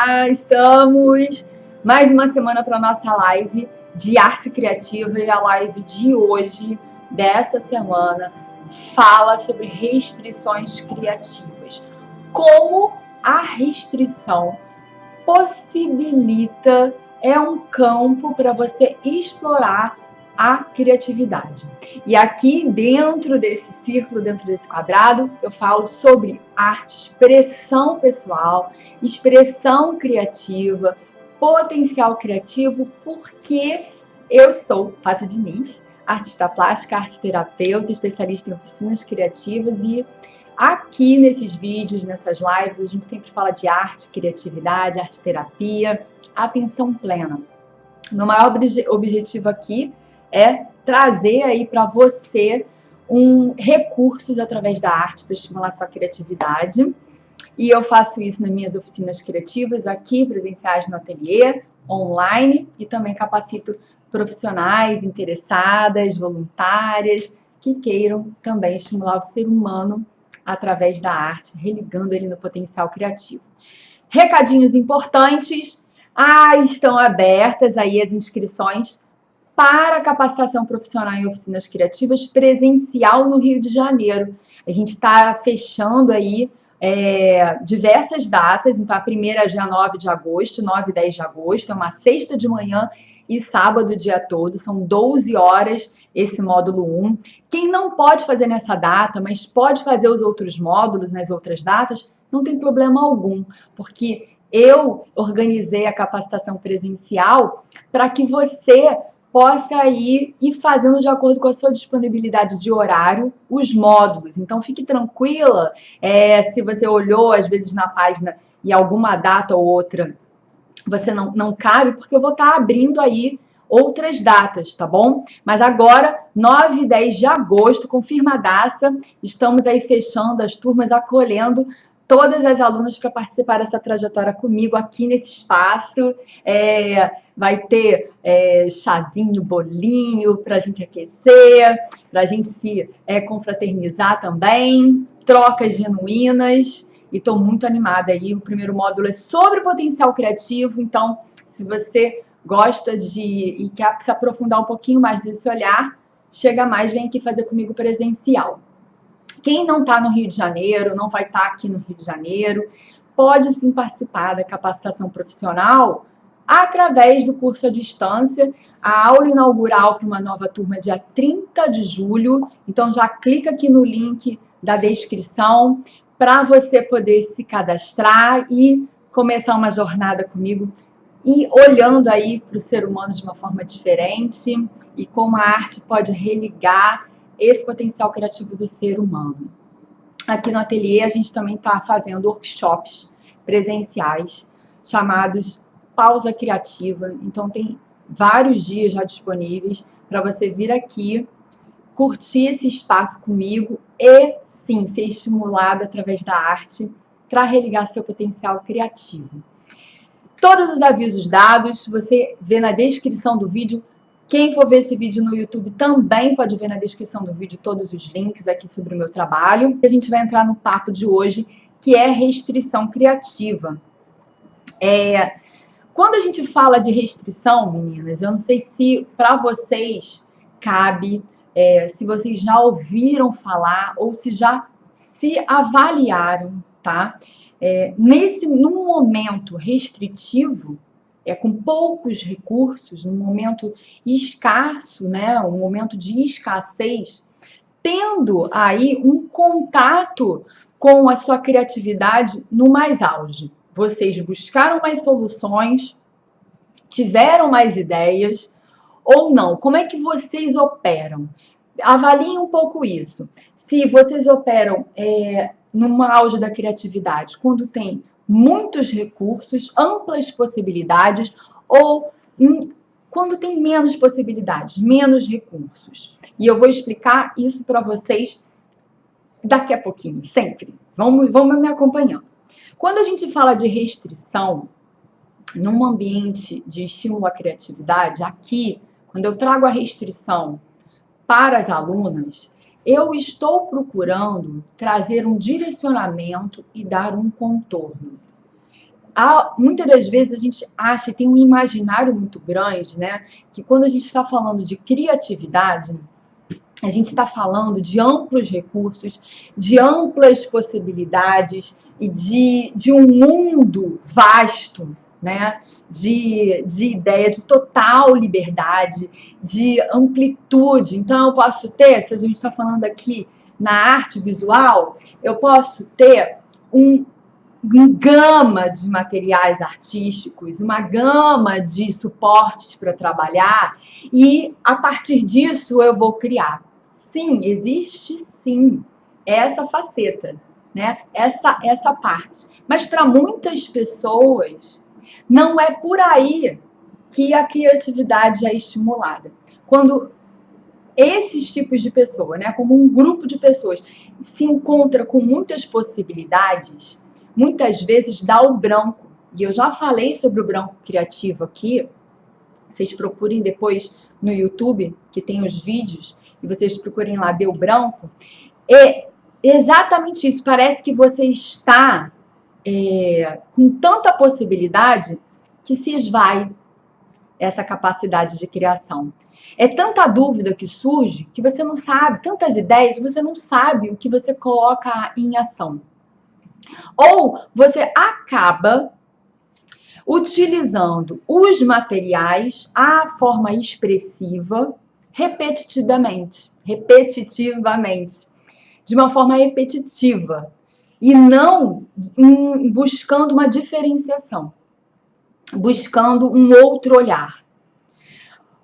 Olá, estamos mais uma semana para a nossa live de arte criativa e a live de hoje, dessa semana, fala sobre restrições criativas. Como a restrição possibilita, é um campo para você explorar a criatividade. E aqui dentro desse círculo, dentro desse quadrado, eu falo sobre arte, expressão pessoal, expressão criativa, potencial criativo, porque eu sou Paty Diniz, artista plástica, arte terapeuta, especialista em oficinas criativas, e aqui nesses vídeos, nessas lives, a gente sempre fala de arte, criatividade, arte terapia, atenção plena. Meu maior objetivo aqui é trazer aí para você recursos através da arte para estimular sua criatividade. E eu faço isso nas minhas oficinas criativas aqui, presenciais no ateliê, online, e também capacito profissionais interessadas, voluntárias, que queiram também estimular o ser humano através da arte, religando ele no potencial criativo. Recadinhos importantes. Estão abertas aí as inscrições para capacitação profissional em oficinas criativas presencial no Rio de Janeiro. A gente está fechando aí diversas datas, então a primeira é dia 9 de agosto, 9 e 10 de agosto, é uma sexta de manhã e sábado o dia todo, são 12 horas esse módulo 1. Quem não pode fazer nessa data, mas pode fazer os outros módulos nas outras datas, não tem problema algum, porque eu organizei a capacitação presencial para que você possa ir fazendo de acordo com a sua disponibilidade de horário os módulos. Então, fique tranquila, se você olhou, às vezes, na página e alguma data ou outra você não cabe, porque eu vou estar abrindo aí outras datas, tá bom? Mas agora, 9 e 10 de agosto, confirmadaça, estamos aí fechando as turmas, acolhendo todas as alunas para participar dessa trajetória comigo aqui nesse espaço. Vai ter chazinho, bolinho para a gente aquecer, para a gente se confraternizar também, trocas genuínas, e estou muito animada aí. O primeiro módulo é sobre potencial criativo, então se você gosta e quer se aprofundar um pouquinho mais desse olhar, chega mais, vem aqui fazer comigo presencial. Quem não está no Rio de Janeiro, não vai estar aqui no Rio de Janeiro, pode sim participar da capacitação profissional através do curso à distância. A aula inaugural para uma nova turma é dia 30 de julho, então já clica aqui no link da descrição para você poder se cadastrar e começar uma jornada comigo e olhando aí para o ser humano de uma forma diferente e como a arte pode religar esse potencial criativo do ser humano. Aqui no ateliê a gente também está fazendo workshops presenciais chamados Pausa Criativa. Então tem vários dias já disponíveis para você vir aqui, curtir esse espaço comigo e sim ser estimulado através da arte para religar seu potencial criativo. Todos os avisos dados, você vê na descrição do vídeo. Quem for ver esse vídeo no YouTube também pode ver na descrição do vídeo todos os links aqui sobre o meu trabalho. A gente vai entrar no papo de hoje, que é restrição criativa. Quando a gente fala de restrição, meninas, eu não sei se para vocês cabe, se vocês já ouviram falar ou se já se avaliaram, tá? Num momento restritivo, com poucos recursos, num momento escasso, né, um momento de escassez, tendo aí um contato com a sua criatividade no mais auge. Vocês buscaram mais soluções, tiveram mais ideias ou não? Como é que vocês operam? Avaliem um pouco isso. Se vocês operam numa auge da criatividade, quando tem muitos recursos, amplas possibilidades, ou quando tem menos possibilidades, menos recursos. E eu vou explicar isso para vocês daqui a pouquinho, sempre. Vamos me acompanhando. Quando a gente fala de restrição, num ambiente de estímulo à criatividade, aqui, quando eu trago a restrição para as alunas, eu estou procurando trazer um direcionamento e dar um contorno. muitas das vezes a gente acha e tem um imaginário muito grande, né? Que quando a gente está falando de criatividade, a gente está falando de amplos recursos, de amplas possibilidades e de um mundo vasto, né? De ideia, de total liberdade, de amplitude. Então, eu posso ter, se a gente está falando aqui na arte visual, eu posso ter uma gama de materiais artísticos, uma gama de suportes para trabalhar e, a partir disso, eu vou criar. Sim, existe sim essa faceta, né? Essa parte. Mas para muitas pessoas, não é por aí que a criatividade é estimulada. Quando esses tipos de pessoa, né, como um grupo de pessoas, se encontra com muitas possibilidades, muitas vezes dá o branco. E eu já falei sobre o branco criativo aqui. Vocês procurem depois no YouTube, que tem os vídeos, e vocês procurem lá, deu branco. É exatamente isso. Parece que você está com tanta possibilidade que se esvai essa capacidade de criação. É tanta dúvida que surge que você não sabe, tantas ideias, você não sabe o que você coloca em ação. Ou você acaba utilizando os materiais, a forma expressiva, repetitivamente, de uma forma repetitiva, e não buscando uma diferenciação, buscando um outro olhar.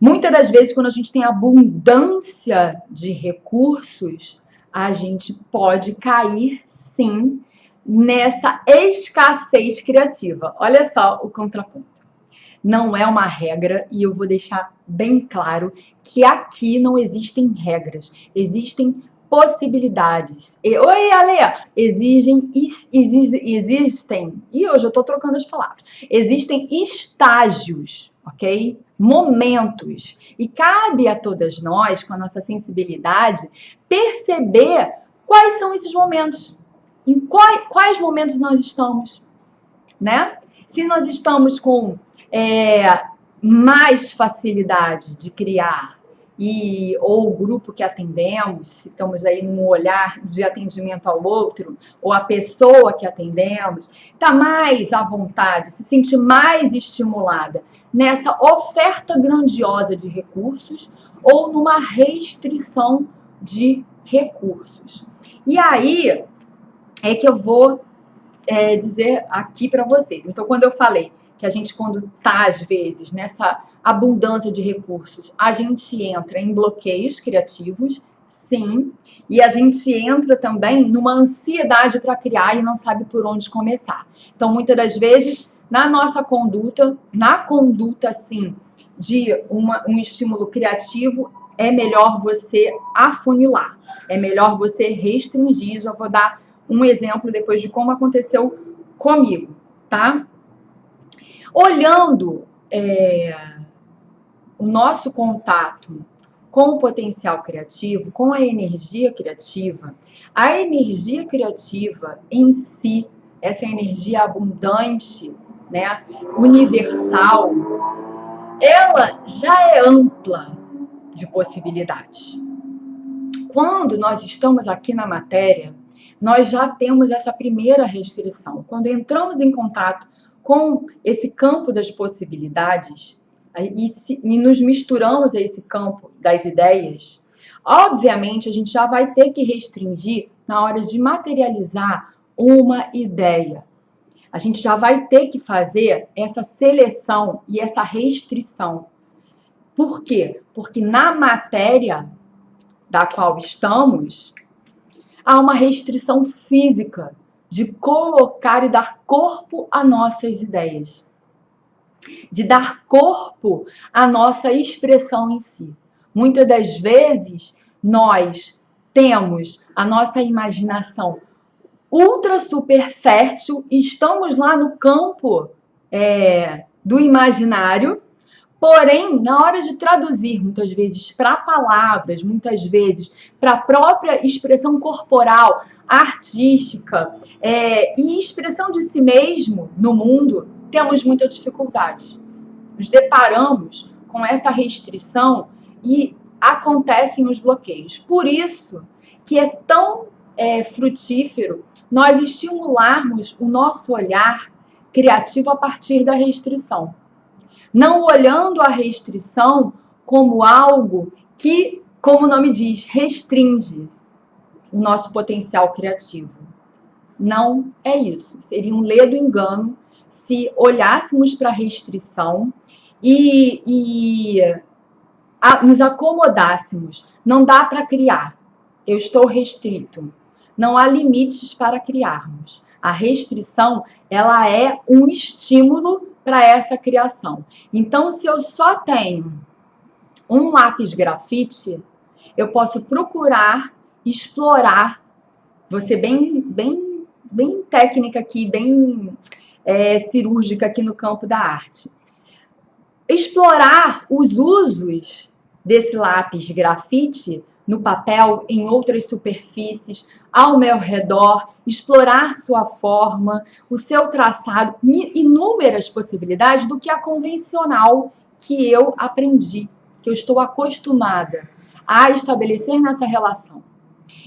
Muitas das vezes, quando a gente tem abundância de recursos, a gente pode cair, sim, nessa escassez criativa. Olha só o contraponto. Não é uma regra, e eu vou deixar bem claro que aqui não existem regras, existem possibilidades. Oi, Ale! Existem, e hoje eu estou trocando as palavras, existem estágios, ok? Momentos. E cabe a todas nós, com a nossa sensibilidade, perceber quais são esses momentos. Em quais momentos nós estamos, né? Se nós estamos com mais facilidade de criar, ou o grupo que atendemos, se estamos aí num olhar de atendimento ao outro, ou a pessoa que atendemos, está mais à vontade, se sente mais estimulada nessa oferta grandiosa de recursos ou numa restrição de recursos. E aí é que eu vou dizer aqui para vocês. Então, quando eu falei que a gente, quando está, às vezes, nessa abundância de recursos, a gente entra em bloqueios criativos, sim, e a gente entra também numa ansiedade para criar e não sabe por onde começar. Então, muitas das vezes, na nossa conduta, sim, de um estímulo criativo, é melhor você afunilar, é melhor você restringir. Já vou dar um exemplo depois de como aconteceu comigo, tá? Olhando o nosso contato com o potencial criativo, com a energia criativa em si, essa energia abundante, né, universal, ela já é ampla de possibilidades. Quando nós estamos aqui na matéria, nós já temos essa primeira restrição. Quando entramos em contato com esse campo das possibilidades e nos misturamos a esse campo das ideias, obviamente a gente já vai ter que restringir na hora de materializar uma ideia. A gente já vai ter que fazer essa seleção e essa restrição. Por quê? Porque na matéria da qual estamos, há uma restrição física de colocar e dar corpo a nossas ideias, de dar corpo à nossa expressão em si. Muitas das vezes, nós temos a nossa imaginação ultra super fértil e estamos lá no campo do imaginário, Porém, na hora de traduzir, muitas vezes para palavras, muitas vezes para a própria expressão corporal, artística e expressão de si mesmo no mundo, temos muita dificuldade. Nos deparamos com essa restrição e acontecem os bloqueios. Por isso que é tão frutífero nós estimularmos o nosso olhar criativo a partir da restrição. Não olhando a restrição como algo que, como o nome diz, restringe o nosso potencial criativo. Não é isso. Seria um ledo engano se olhássemos para a restrição e nos acomodássemos. Não dá para criar. Eu estou restrito. Não há limites para criarmos. A restrição, ela é um estímulo para essa criação. Então, se eu só tenho um lápis grafite, eu posso procurar explorar, vou ser bem técnica aqui, bem cirúrgica aqui no campo da arte. Explorar os usos desse lápis grafite no papel, em outras superfícies, ao meu redor, explorar sua forma, o seu traçado, inúmeras possibilidades do que a convencional que eu aprendi, que eu estou acostumada a estabelecer nessa relação.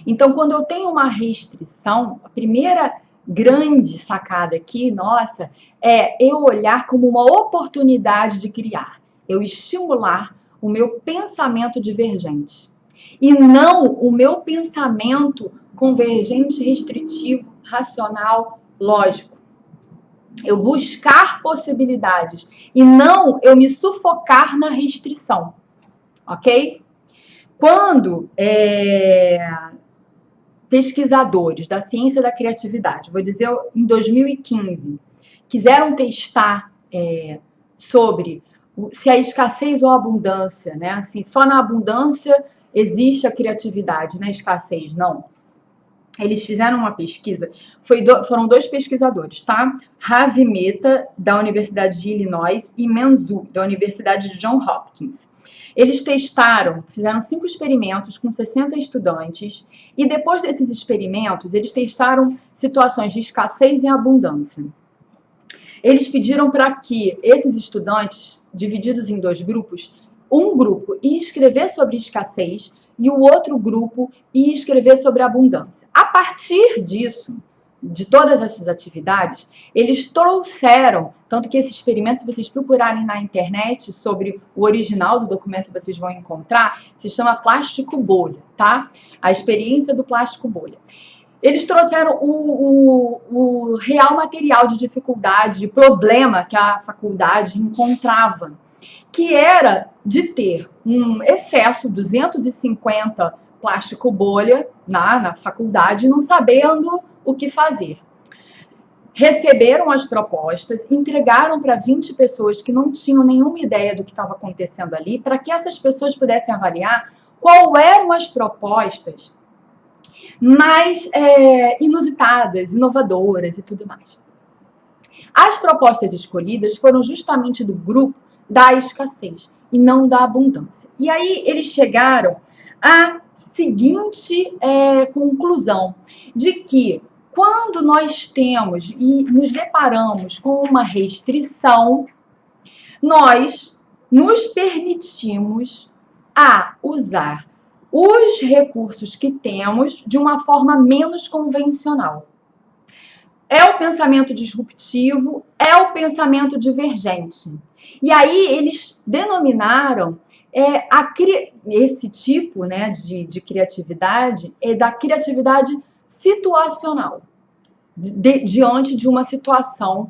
Então, quando eu tenho uma restrição, a primeira grande sacada aqui, nossa, é eu olhar como uma oportunidade de criar, eu estimular o meu pensamento divergente. E não o meu pensamento convergente, restritivo, racional, lógico. Eu buscar possibilidades e não eu me sufocar na restrição, ok? Quando pesquisadores da ciência da criatividade, vou dizer em 2015, quiseram testar sobre se a escassez ou a abundância, né? Assim, só na abundância existe a criatividade, na escassez, não. Eles fizeram uma pesquisa, foram dois pesquisadores, tá? Ravi Mehta, da Universidade de Illinois, e Menzu, da Universidade de Johns Hopkins. Eles fizeram 5 experimentos com 60 estudantes, e depois desses experimentos, eles testaram situações de escassez e abundância. Eles pediram para que esses estudantes, divididos em 2 grupos, um grupo ia escrever sobre escassez e o outro grupo ia escrever sobre abundância. A partir disso, de todas essas atividades, eles trouxeram, tanto que esse experimento, se vocês procurarem na internet sobre o original do documento, vocês vão encontrar, se chama plástico bolha, tá? A experiência do plástico bolha. Eles trouxeram o real material de dificuldade, de problema que a faculdade encontrava, que era de ter um excesso, 250 plástico bolha na faculdade, não sabendo o que fazer. Receberam as propostas, entregaram para 20 pessoas que não tinham nenhuma ideia do que estava acontecendo ali, para que essas pessoas pudessem avaliar qual eram as propostas mais inusitadas, inovadoras e tudo mais. As propostas escolhidas foram justamente do grupo da escassez e não da abundância. E aí eles chegaram à seguinte conclusão, de que quando nós temos e nos deparamos com uma restrição, nós nos permitimos a usar os recursos que temos de uma forma menos convencional. É o pensamento disruptivo, é o pensamento divergente. E aí eles denominaram esse tipo, né, de criatividade, da criatividade situacional, diante de uma situação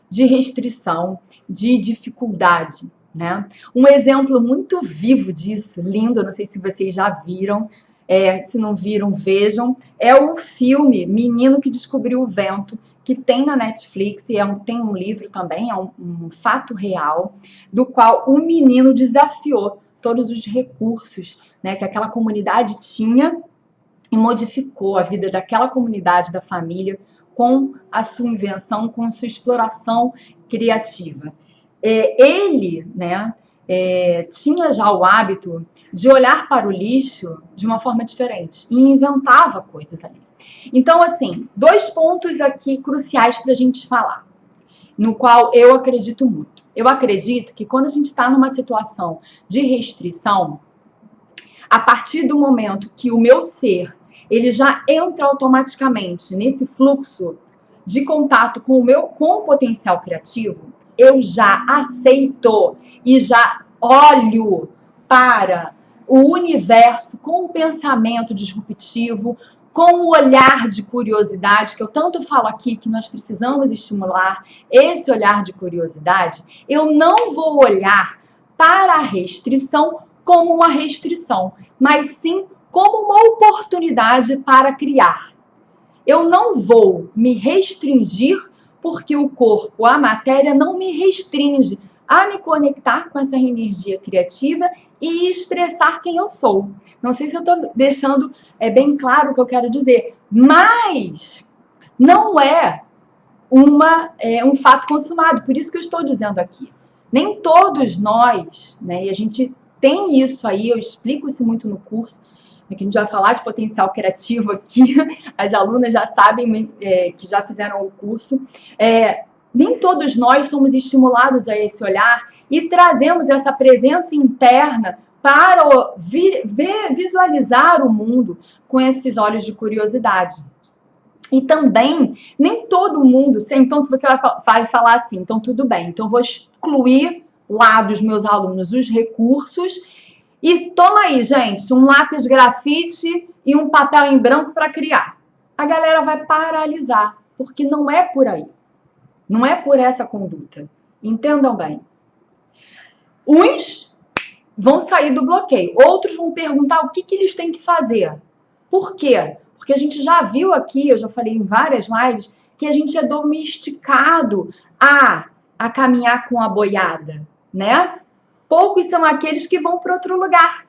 de restrição, de dificuldade. Né? Um exemplo muito vivo disso, lindo, não sei se vocês já viram, se não viram, vejam, é o filme Menino que Descobriu o Vento, que tem na Netflix, e tem um livro também, é um fato real, do qual o menino desafiou todos os recursos, né, que aquela comunidade tinha e modificou a vida daquela comunidade, da família, com a sua invenção, com a sua exploração criativa. ele, né, tinha já o hábito de olhar para o lixo de uma forma diferente e inventava coisas ali. Então, assim, 2 pontos aqui cruciais para a gente falar, no qual eu acredito muito. Eu acredito que quando a gente está numa situação de restrição, a partir do momento que o meu ser ele já entra automaticamente nesse fluxo de contato com o potencial criativo, eu já aceito e já olho para o universo com um pensamento disruptivo, com um olhar de curiosidade, que eu tanto falo aqui que nós precisamos estimular esse olhar de curiosidade. Eu não vou olhar para a restrição como uma restrição, mas sim como uma oportunidade para criar. Eu não vou me restringir porque o corpo, a matéria, não me restringe a me conectar com essa energia criativa e expressar quem eu sou. Não sei se eu estou deixando bem claro o que eu quero dizer, mas não é um fato consumado. Por isso que eu estou dizendo aqui. Nem todos nós, né, e a gente tem isso aí, eu explico isso muito no curso, que a gente vai falar de potencial criativo aqui, as alunas já sabem que já fizeram o curso. Nem todos nós somos estimulados a esse olhar e trazemos essa presença interna para visualizar o mundo com esses olhos de curiosidade. E também, nem todo mundo, então se você vai falar assim, então tudo bem, então vou excluir lá dos meus alunos os recursos e toma aí, gente, um lápis grafite e um papel em branco para criar. A galera vai paralisar, porque não é por aí. Não é por essa conduta. Entendam bem. Uns vão sair do bloqueio, outros vão perguntar o que eles têm que fazer. Por quê? Porque a gente já viu aqui, eu já falei em várias lives, que a gente é domesticado a caminhar com a boiada, né? Poucos são aqueles que vão para outro lugar.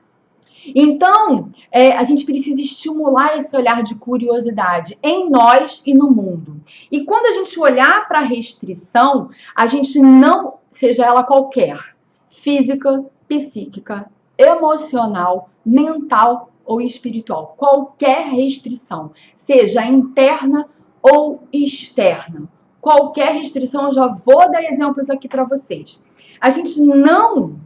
Então, a gente precisa estimular esse olhar de curiosidade em nós e no mundo. E quando a gente olhar para a restrição, a gente não, seja ela qualquer, física, psíquica, emocional, mental ou espiritual, qualquer restrição, seja interna ou externa, qualquer restrição, eu já vou dar exemplos aqui para vocês. A gente não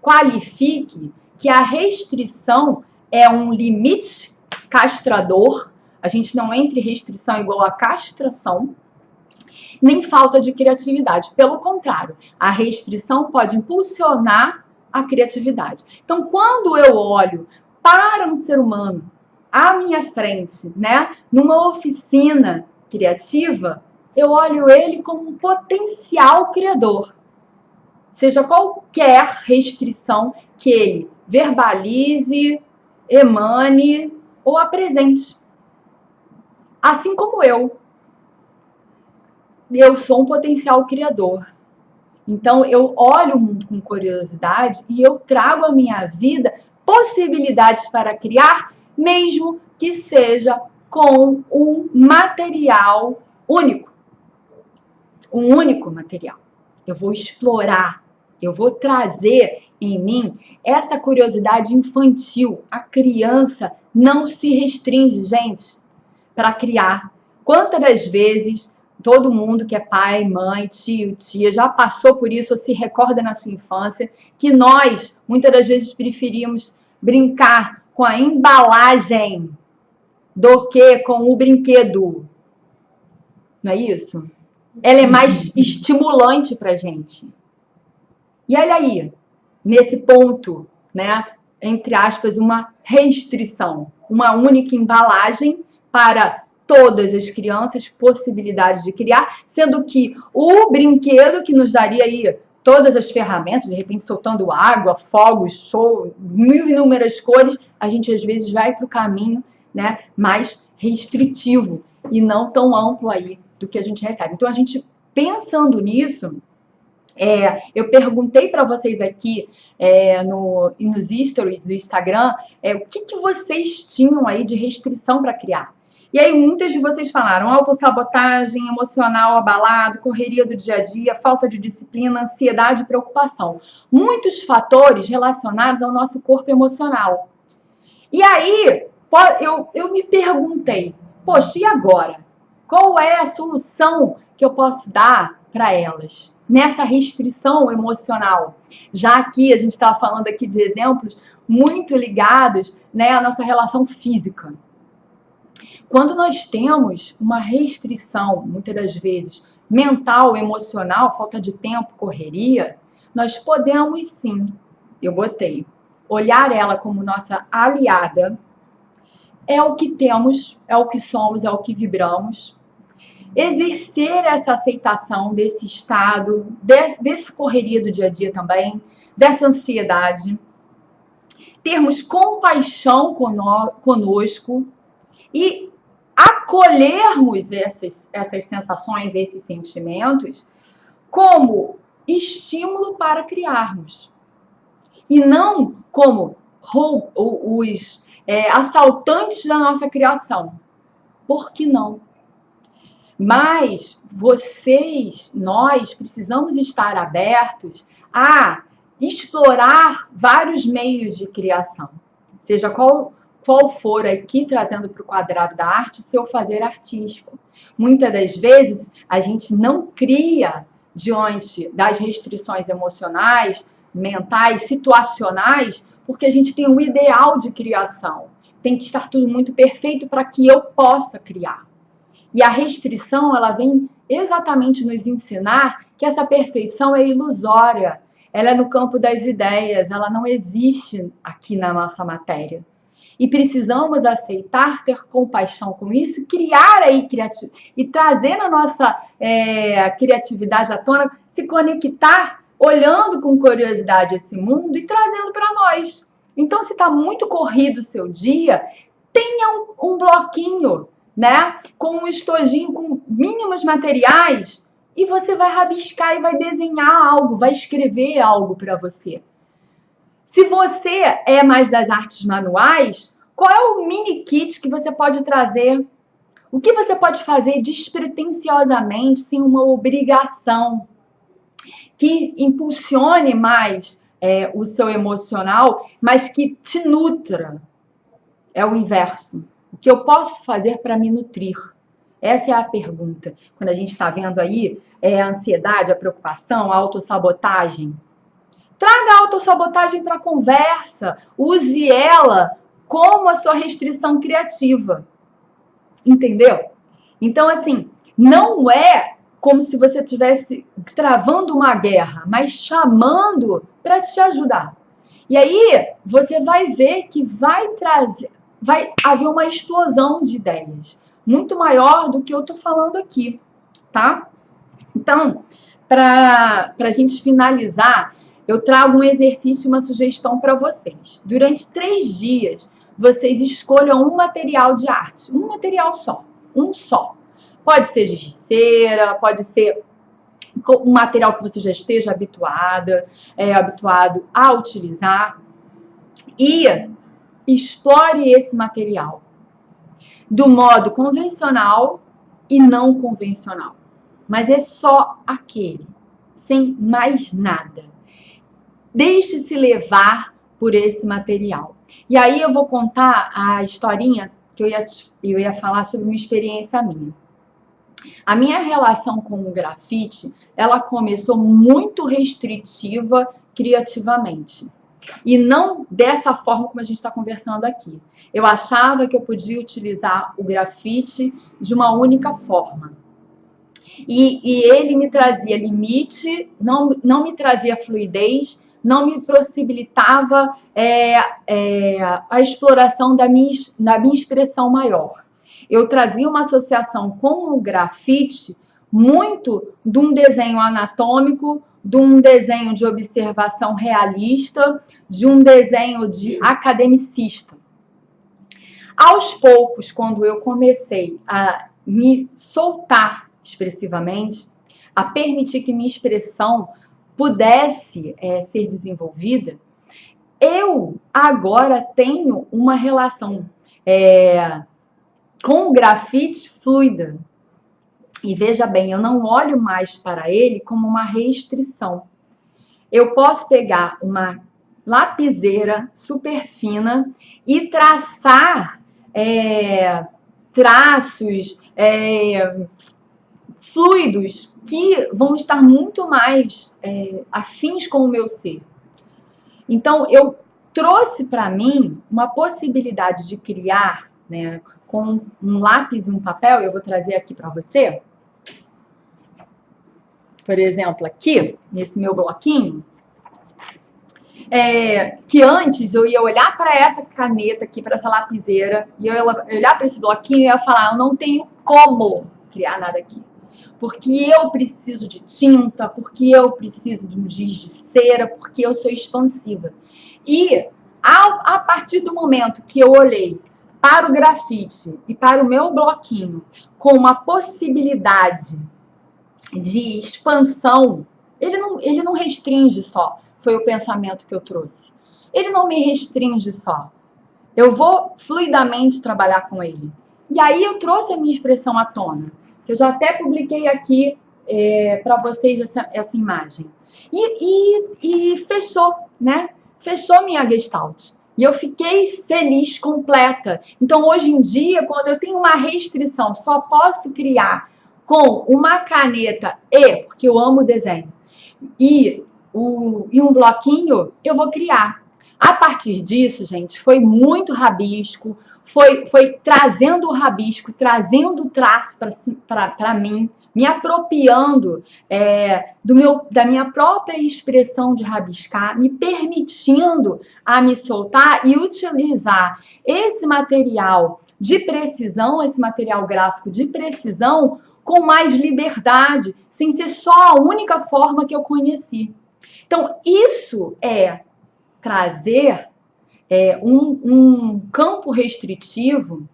qualifique que a restrição é um limite castrador, a gente não entre restrição igual a castração, nem falta de criatividade. Pelo contrário, a restrição pode impulsionar a criatividade. Então, quando eu olho para um ser humano à minha frente, né, numa oficina criativa, eu olho ele como um potencial criador. Seja qualquer restrição que ele verbalize, emane ou apresente. Assim como eu sou um potencial criador. Então, eu olho o mundo com curiosidade e eu trago à minha vida possibilidades para criar, mesmo que seja com um material único. Um único material. Eu vou explorar, eu vou trazer em mim essa curiosidade infantil. A criança não se restringe, gente, para criar. Quantas das vezes todo mundo que é pai, mãe, tio, tia, já passou por isso ou se recorda na sua infância, que nós, muitas das vezes, preferíamos brincar com a embalagem do que com o brinquedo. Não é isso? Ela é mais estimulante para a gente. E olha aí, nesse ponto, né, entre aspas, uma restrição, uma única embalagem para todas as crianças, possibilidades de criar, sendo que o brinquedo que nos daria aí todas as ferramentas, de repente soltando água, fogos, show, mil inúmeras cores, a gente às vezes vai para o caminho, né, mais restritivo e não tão amplo aí do que a gente recebe. Então, a gente pensando nisso, eu perguntei para vocês aqui nos stories do Instagram o que vocês tinham aí de restrição para criar. E aí muitas de vocês falaram autossabotagem, emocional abalado, correria do dia a dia, falta de disciplina, ansiedade e preocupação. Muitos fatores relacionados ao nosso corpo emocional. E aí eu me perguntei, poxa, e agora? Qual é a solução que eu posso dar para elas? Nessa restrição emocional. Já que a gente estava falando aqui de exemplos muito ligados, né, à nossa relação física. Quando nós temos uma restrição, muitas das vezes, mental, emocional, falta de tempo, correria, nós podemos sim, eu botei, olhar ela como nossa aliada, é o que temos, é o que somos, é o que vibramos, exercer essa aceitação desse estado, dessa correria do dia a dia também, dessa ansiedade, termos compaixão conosco e acolhermos essas sensações, esses sentimentos, como estímulo para criarmos. E não como os assaltantes da nossa criação. Por que não? Mas nós precisamos estar abertos a explorar vários meios de criação. Seja qual for aqui, trazendo para o quadrado da arte, seu fazer artístico. Muitas das vezes, a gente não cria diante das restrições emocionais, mentais, situacionais, porque a gente tem um ideal de criação. Tem que estar tudo muito perfeito para que eu possa criar. E a restrição, ela vem exatamente nos ensinar que essa perfeição é ilusória. Ela é no campo das ideias, ela não existe aqui na nossa matéria. E precisamos aceitar, ter compaixão com isso, criar aí e trazer na nossa criatividade à tona, se conectar, olhando com curiosidade esse mundo e trazendo para nós. Então, se está muito corrido o seu dia, tenha um bloquinho, né? Com um estojinho, com mínimos materiais, e você vai rabiscar e vai desenhar algo, vai escrever algo para você. Se você é mais das artes manuais, qual é o mini kit que você pode trazer? O que você pode fazer despretensiosamente, sem uma obrigação, que impulsione mais o seu emocional, mas que te nutra? É o inverso. O que eu posso fazer para me nutrir? Essa é a pergunta. Quando a gente está vendo aí a ansiedade, a preocupação, a autossabotagem. Traga a autossabotagem para a conversa. Use ela como a sua restrição criativa. Entendeu? Então, assim, não é como se você estivesse travando uma guerra, mas chamando para te ajudar. E aí, você vai ver que vai haver uma explosão de ideias, muito maior do que eu estou falando aqui, tá? Então, para a gente finalizar, eu trago um exercício, uma sugestão para vocês. Durante 3 dias, vocês escolham um material de arte, um material só, um só. Pode ser giz de cera, pode ser um material que você já esteja habituado a utilizar. E explore esse material do modo convencional e não convencional. Mas é só aquele, sem mais nada. Deixe-se levar por esse material. E aí eu vou contar a historinha que eu ia falar sobre uma experiência minha. A minha relação com o grafite, ela começou muito restritiva criativamente. E não dessa forma como a gente está conversando aqui. Eu achava que eu podia utilizar o grafite de uma única forma. E ele me trazia limite, não me trazia fluidez, não me possibilitava a exploração da minha expressão maior. Eu trazia uma associação com o grafite muito de um desenho anatômico, de um desenho de observação realista, de um desenho de academicista. Aos poucos, quando eu comecei a me soltar expressivamente, a permitir que minha expressão pudesse ser desenvolvida, eu agora tenho uma relação com o grafite fluida. E veja bem, eu não olho mais para ele como uma restrição. Eu posso pegar uma lapiseira super fina e traçar traços fluidos que vão estar muito mais afins com o meu ser. Então, eu trouxe para mim uma possibilidade de criar, né, com um lápis e um papel. Eu vou trazer aqui para você. Por exemplo, aqui, nesse meu bloquinho, que antes eu ia olhar para essa caneta aqui, para essa lapiseira, e eu ia olhar para esse bloquinho e ia falar, eu não tenho como criar nada aqui. Porque eu preciso de tinta, porque eu preciso de um giz de cera, porque eu sou expansiva. E a partir do momento que eu olhei para o grafite e para o meu bloquinho com uma possibilidade de expansão, ele não restringe só. Foi o pensamento que eu trouxe. Ele não me restringe só. Eu vou fluidamente trabalhar com ele. E aí eu trouxe a minha expressão à tona. Eu já até publiquei aqui para vocês essa imagem. E fechou, né? Fechou minha gestalt. E eu fiquei feliz, completa. Então, hoje em dia, quando eu tenho uma restrição, só posso criar com uma caneta porque eu amo desenho, e um bloquinho, eu vou criar. A partir disso, gente, foi muito rabisco, foi trazendo o rabisco, trazendo o traço para mim, me apropriando da minha própria expressão de rabiscar, me permitindo a me soltar e utilizar esse material de precisão, esse material gráfico de precisão, com mais liberdade, sem ser só a única forma que eu conheci. Então, isso é trazer um campo restritivo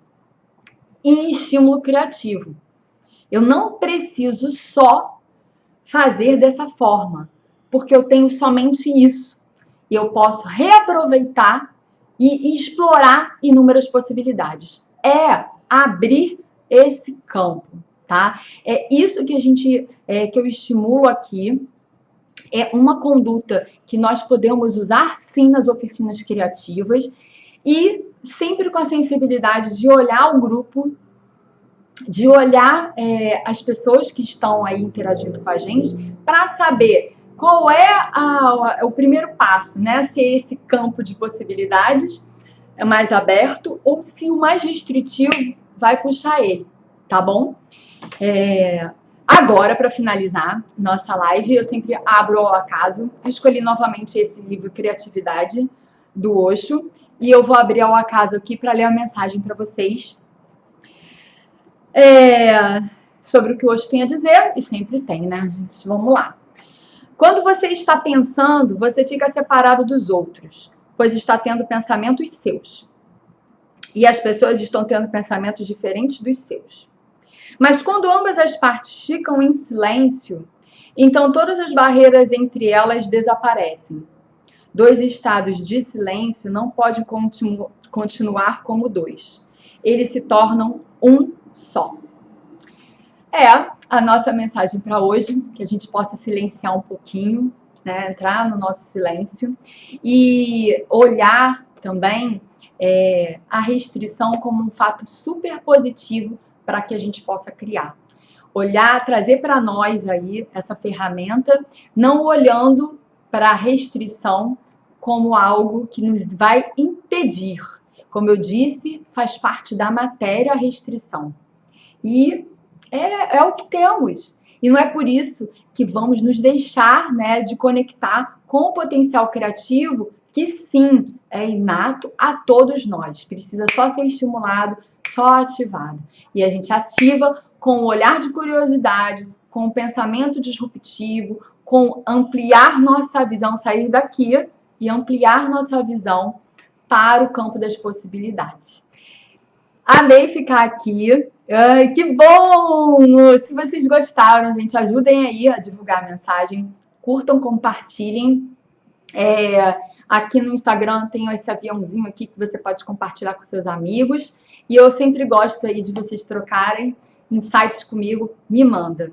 em estímulo criativo. Eu não preciso só fazer dessa forma, porque eu tenho somente isso. E eu posso reaproveitar e explorar inúmeras possibilidades. É abrir esse campo, tá? É isso que que eu estimulo aqui. É uma conduta que nós podemos usar sim nas oficinas criativas e sempre com a sensibilidade de olhar o grupo, de olhar as pessoas que estão aí interagindo com a gente para saber qual é o primeiro passo, né? Se esse campo de possibilidades é mais aberto ou se o mais restritivo vai puxar ele, tá bom? Agora, para finalizar nossa live, eu sempre abro ao acaso. Eu escolhi novamente esse livro Criatividade, do Osho, e eu vou abrir ao acaso aqui para ler a mensagem para vocês sobre o que o Osho tem a dizer, e sempre tem, né, gente? Vamos lá. Quando você está pensando, você fica separado dos outros, pois está tendo pensamentos seus. E as pessoas estão tendo pensamentos diferentes dos seus. Mas quando ambas as partes ficam em silêncio, então todas as barreiras entre elas desaparecem. Dois estados de silêncio não podem continuar como dois. Eles se tornam um só. É a nossa mensagem para hoje, que a gente possa silenciar um pouquinho, né, entrar no nosso silêncio e olhar também a restrição como um fato super positivo para que a gente possa criar. Olhar, trazer para nós aí essa ferramenta, não olhando para a restrição como algo que nos vai impedir. Como eu disse, faz parte da matéria a restrição. E é o que temos. E não é por isso que vamos nos deixar, né, de conectar com o potencial criativo, que sim, é inato a todos nós. Precisa só ser estimulado, só ativado. E a gente ativa com o olhar de curiosidade, com o pensamento disruptivo, com ampliar nossa visão, sair daqui e ampliar nossa visão para o campo das possibilidades. Amei ficar aqui. Ai, que bom! Se vocês gostaram, gente, ajudem aí a divulgar a mensagem. Curtam, compartilhem. Aqui no Instagram tem esse aviãozinho aqui que você pode compartilhar com seus amigos. E eu sempre gosto aí de vocês trocarem insights comigo. Me manda,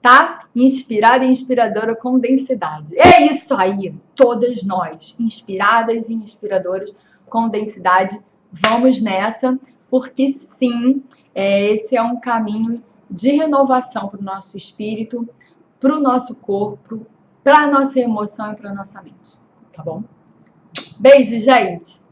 tá? Inspirada e inspiradora com densidade. É isso aí, todas nós, inspiradas e inspiradoras com densidade. Vamos nessa, porque sim, esse é um caminho de renovação para o nosso espírito, para o nosso corpo, para a nossa emoção e para a nossa mente. Tá bom? Beijo, gente!